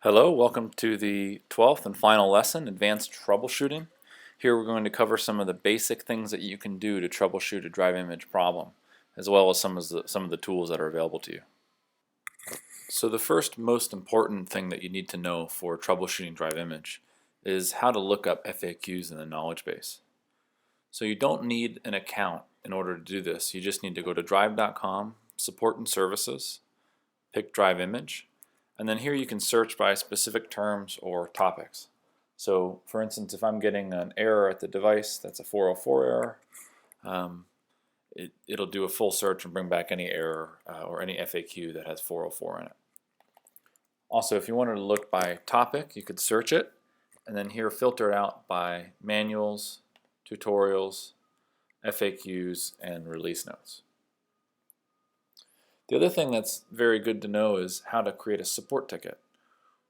Hello, welcome to the 12th and final lesson, Advanced Troubleshooting. Here we're going to cover some of the basic things that you can do to troubleshoot a drive image problem, as well as some of the tools that are available to you. So the first most important thing that you need to know for troubleshooting drive image is how to look up FAQs in the knowledge base. So you don't need an account in order to do this. You just need to go to drive.com, support and services, pick drive image, and then here you can search by specific terms or topics. So for instance, if I'm getting an error at the device, that's a 404 error, it'll do a full search and bring back any error or any FAQ that has 404 in it. Also, if you wanted to look by topic, you could search it, and then here filter it out by manuals, tutorials, FAQs, and release notes. The other thing that's very good to know is how to create a support ticket.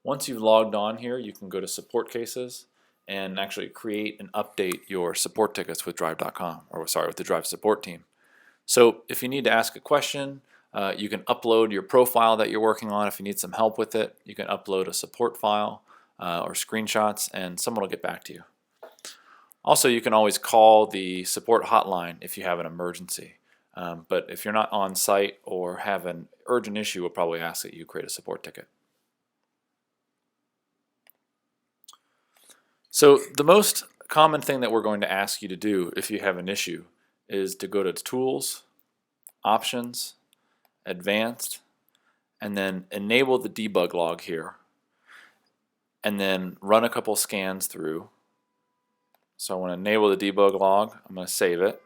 Once you've logged on here, you can go to support cases and actually create and update your support tickets with Drive.com, or sorry, with the Drive support team. So if you need to ask a question, you can upload your profile that you're working on. If you need some help with it, you can upload a support file or screenshots, and someone will get back to you. Also, you can always call the support hotline if you have an emergency. But if you're not on site or have an urgent issue, we'll probably ask that you create a support ticket. So the most common thing that we're going to ask you to do if you have an issue is to go to Tools, Options, Advanced, and then enable the debug log here, and then run a couple scans through. So I want to enable the debug log. I'm going to save it.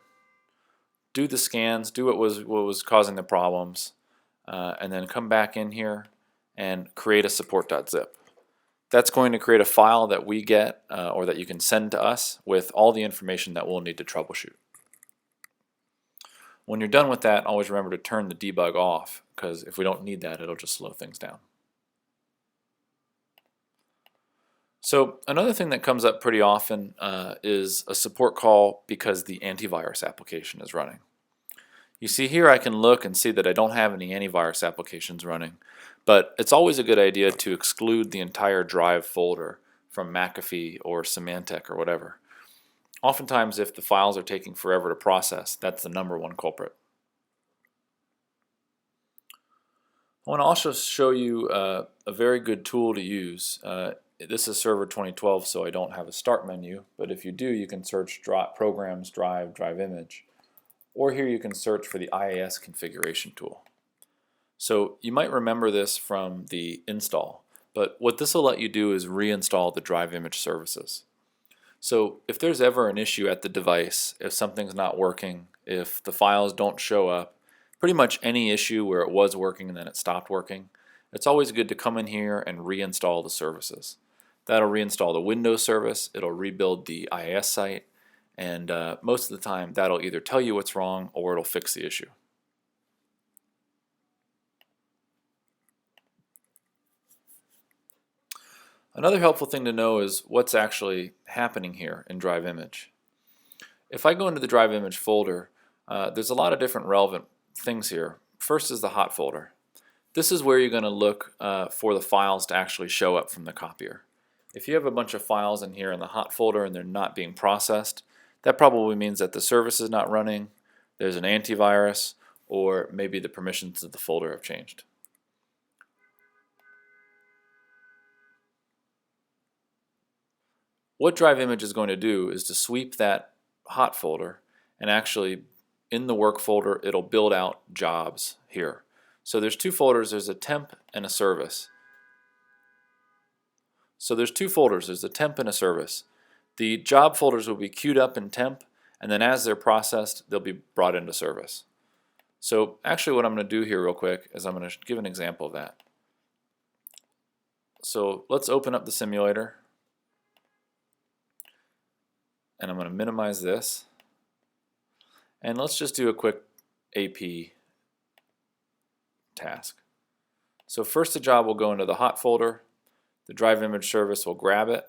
Do the scans, do what was causing the problems, and then come back in here and create a support.zip. That's going to create a file that we get or that you can send to us with all the information that we'll need to troubleshoot. When you're done with that, always remember to turn the debug off, because if we don't need that, it'll just slow things down. So another thing that comes up pretty often is a support call because the antivirus application is running. You see here I can look and see that I don't have any antivirus applications running, but it's always a good idea to exclude the entire Drive folder from McAfee or Symantec or whatever. Oftentimes if the files are taking forever to process, that's the #1 culprit. I want to also show you a very good tool to use. This is Server 2012, so I don't have a start menu, but if you do, you can search Programs, Drive Image, or here you can search for the IIS configuration tool. So you might remember this from the install, but what this will let you do is reinstall the Drive Image services. So if there's ever an issue at the device, if something's not working, if the files don't show up, pretty much any issue where it was working and then it stopped working, it's always good to come in here and reinstall the services. That'll reinstall the Windows service, it'll rebuild the IIS site, and most of the time that'll either tell you what's wrong or it'll fix the issue. Another helpful thing to know is what's actually happening here in Drive Image. If I go into the Drive Image folder, there's a lot of different relevant things here. First is the hot folder. This is where you're going to look for the files to actually show up from the copier. If you have a bunch of files in here in the hot folder and they're not being processed, that probably means that the service is not running, there's an antivirus, or maybe the permissions of the folder have changed. What Drive Image is going to do is to sweep that hot folder, and actually in the work folder it'll build out jobs here. So there's two folders, there's a temp and a service. So there's two folders, there's a temp and a service. The job folders will be queued up in temp, and then as they're processed they'll be brought into service. So actually what I'm going to do here real quick is I'm going to give an example of that. So let's open up the simulator, and I'm going to minimize this, and let's just do a quick AP task. So first the job will go into the hot folder, the Drive Image service will grab it,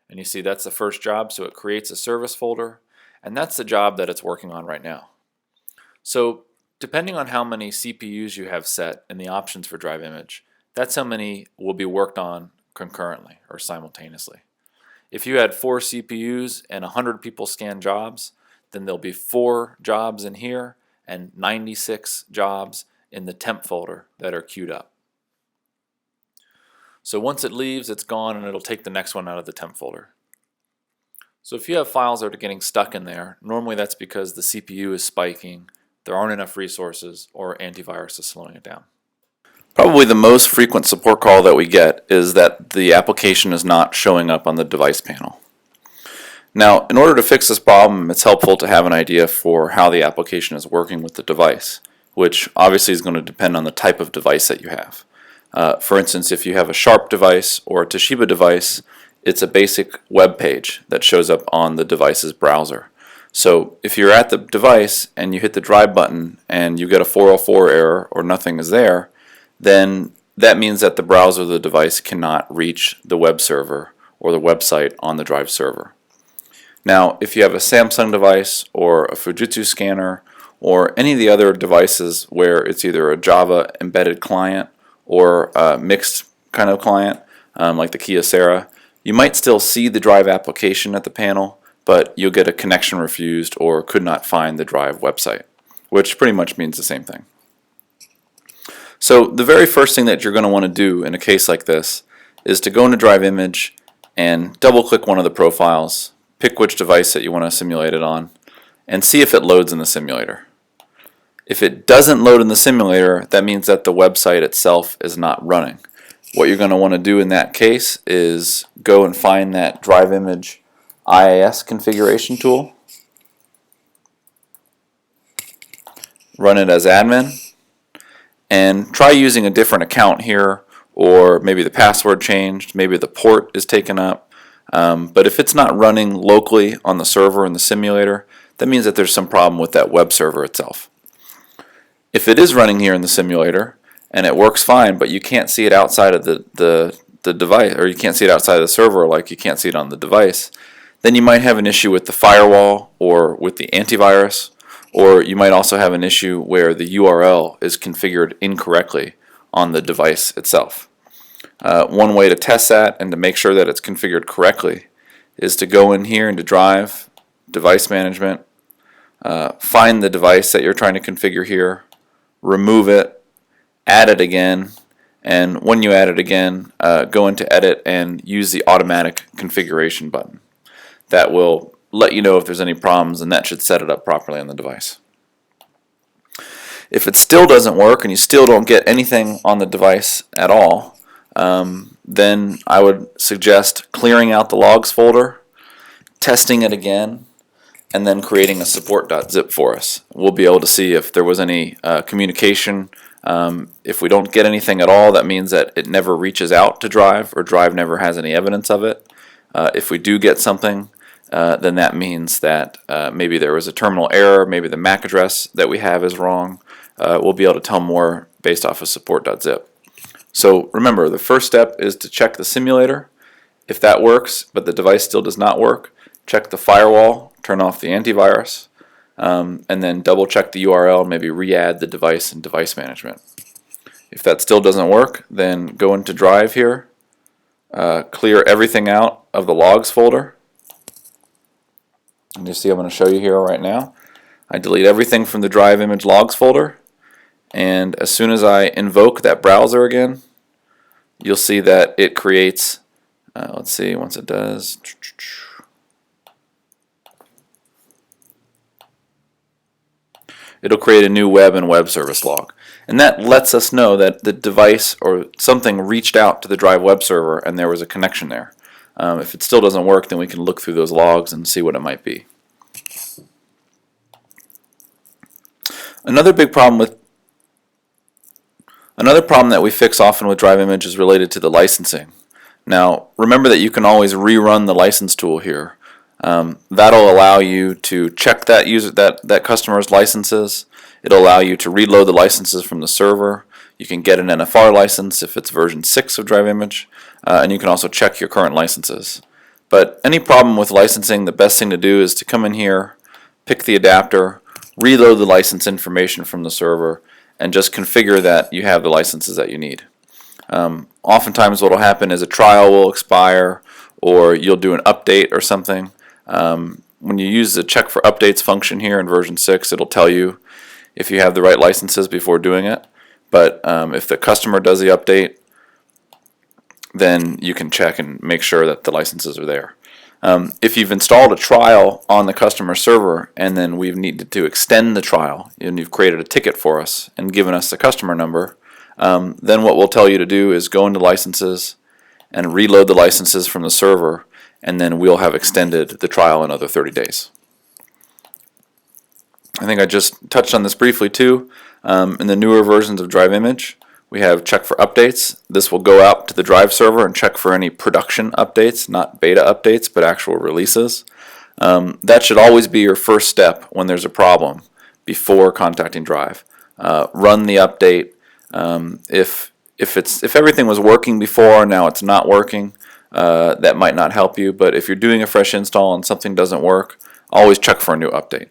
and you see that's the first job, so it creates a service folder, and that's the job that it's working on right now. So depending on how many CPUs you have set in the options for Drive Image, that's how many will be worked on concurrently or simultaneously. If you had 4 CPUs and 100 people scan jobs, then there'll be 4 jobs in here and 96 jobs in the temp folder that are queued up. So once it leaves, it's gone, and it'll take the next one out of the temp folder. So if you have files that are getting stuck in there, normally that's because the CPU is spiking, there aren't enough resources, or antivirus is slowing it down. Probably the most frequent support call that we get is that the application is not showing up on the device panel. Now, in order to fix this problem, it's helpful to have an idea for how the application is working with the device, which obviously is going to depend on the type of device that you have. For instance, if you have a Sharp device or a Toshiba device, it's a basic web page that shows up on the device's browser. So if you're at the device and you hit the Drive button and you get a 404 error or nothing is there, then that means that the browser of the device cannot reach the web server or the website on the Drive server. Now, if you have a Samsung device or a Fujitsu scanner or any of the other devices where it's either a Java embedded client or a mixed kind of client, like the Kyocera, you might still see the Drive application at the panel, but you'll get a connection refused or could not find the Drive website, which pretty much means the same thing. So the very first thing that you're going to want to do in a case like this is to go into Drive Image and double click one of the profiles, pick which device that you want to simulate it on, and see if it loads in the simulator. If it doesn't load in the simulator, that means that the website itself is not running. What you're going to want to do in that case is go and find that Drive Image IIS configuration tool, run it as admin, and try using a different account here, or maybe the password changed, maybe the port is taken up. But if it's not running locally on the server in the simulator, that means that there's some problem with that web server itself. If it is running here in the simulator and it works fine, but you can't see it outside of the device, or you can't see it outside of the server like you can't see it on the device, then you might have an issue with the firewall or with the antivirus, or you might also have an issue where the URL is configured incorrectly on the device itself. One way to test that and to make sure that it's configured correctly is to go in here into Drive, Device Management, find the device that you're trying to configure here, remove it, add it again, and when you add it again, go into Edit and use the Automatic Configuration button. That will let you know if there's any problems, and that should set it up properly on the device. If it still doesn't work and you still don't get anything on the device at all, then I would suggest clearing out the logs folder, testing it again, and then creating a support.zip for us. We'll be able to see if there was any communication. If we don't get anything at all, that means that it never reaches out to Drive, or Drive never has any evidence of it. If we do get something, then that means that maybe there was a terminal error, maybe the MAC address that we have is wrong. We'll be able to tell more based off of support.zip. So remember, the first step is to check the simulator. If that works, but the device still does not work, check the firewall, turn off the antivirus, and then double check the URL and maybe re-add the device in device management. If that still doesn't work, then go into Drive here, clear everything out of the logs folder. And you see I'm going to show you here right now. I delete everything from the Drive Image logs folder, and as soon as I invoke that browser again, you'll see that it creates, let's see, once it does, it'll create a new web and web service log. And that lets us know that the device or something reached out to the Drive web server and there was a connection there. If it still doesn't work, then we can look through those logs and see what it might be. Another problem that we fix often with Drive Image is related to the licensing. Now, remember that you can always rerun the license tool here. That'll allow you to check that customer's licenses. It'll allow you to reload the licenses from the server. You can get an NFR license if it's version 6 of Drive Image, and you can also check your current licenses. But any problem with licensing, the best thing to do is to come in here, pick the adapter, reload the license information from the server, and just configure that you have the licenses that you need. Oftentimes what will happen is a trial will expire, or you'll do an update or something. When you use the check for updates function here in version 6, it'll tell you if you have the right licenses before doing it. But if the customer does the update, then you can check and make sure that the licenses are there. If you've installed a trial on the customer server and then we've needed to extend the trial and you've created a ticket for us and given us the customer number, then what we'll tell you to do is go into licenses and reload the licenses from the server, and then we'll have extended the trial another 30 days. I think I just touched on this briefly too. In the newer versions of Drive Image, we have check for updates. This will go out to the Drive server and check for any production updates, not beta updates, but actual releases. That should always be your first step when there's a problem before contacting Drive. Run the update. If everything was working before, now it's not working, that might not help you. But if you're doing a fresh install and something doesn't work, always check for a new update.